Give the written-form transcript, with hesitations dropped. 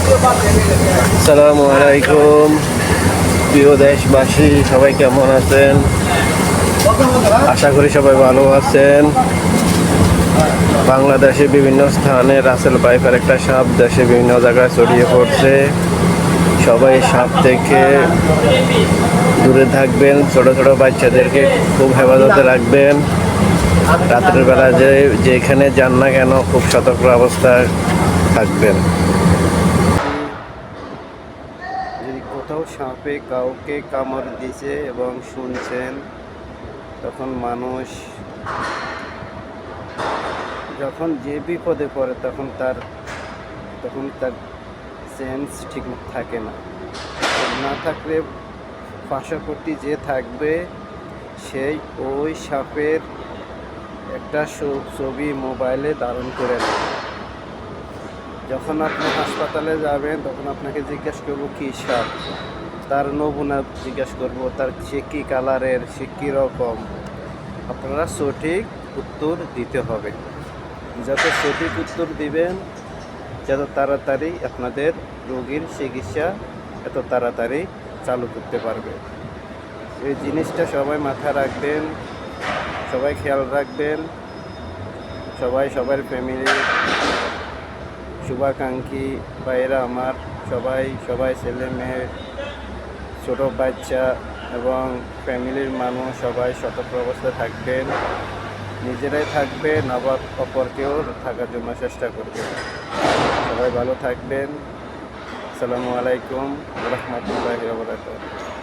আসসালামু আলাইকুম, প্রিয় দেশবাসী, সবাই কেমন আছেন? আশা করি সবাই ভালো আছেন। বাংলাদেশে বিভিন্ন স্থানে রাসেল পাইপের একটা সাপ দেশে বিভিন্ন জায়গায় ছড়িয়ে পড়ছে। সবাই সাপ থেকে দূরে থাকবেন, ছোট ছোট বাচ্চাদেরকে খুব হেফাজতে রাখবেন। রাতের বেলা যেখানে যান না কেন খুব সতর্ক অবস্থায় থাকবেন। যদি কোথাও সাপে কাউকে কামড় দিয়েছে এবং শুনছেন, তখন মানুষ যখন যে বিপদে পড়ে তখন তার সেন্স ঠিক থাকে না। না থাকলে পাশাপাশি যে থাকবে সেই ওই সাপের একটা ছবি মোবাইলে ধারণ করে নেয়। যখন আপনি হাসপাতালে যাবেন তখন আপনাকে জিজ্ঞেস করবো কী সাপ, তার নমুনা জিজ্ঞেস করবো, তার সে কী কালারের, সে কী রকম। আপনারা সঠিক উত্তর দিতে হবে। যত সঠিক উত্তর দিবেন যত তাড়াতাড়ি আপনাদের রোগীর চিকিৎসা এত তাড়াতাড়ি চালু করতে পারবে। এই জিনিসটা সবাই মাথায় রাখবেন, সবাই খেয়াল রাখবেন। সবার ফ্যামিলি শুভাকাঙ্ক্ষী ভাইয়েরা আমার, সবাই ছেলে মেয়ে, ছোট বাচ্চা এবং ফ্যামিলির মানুষ সবাই সতর্ক অবস্থায় থাকবেন। নিজেরাই থাকবেন, আবার অপরকেও থাকার জন্য চেষ্টা করবেন। সবাই ভালো থাকবেন। আসসালামু আলাইকুম ওয়া রাহমাতুল্লাহি ওয়া বারাকাতুহু।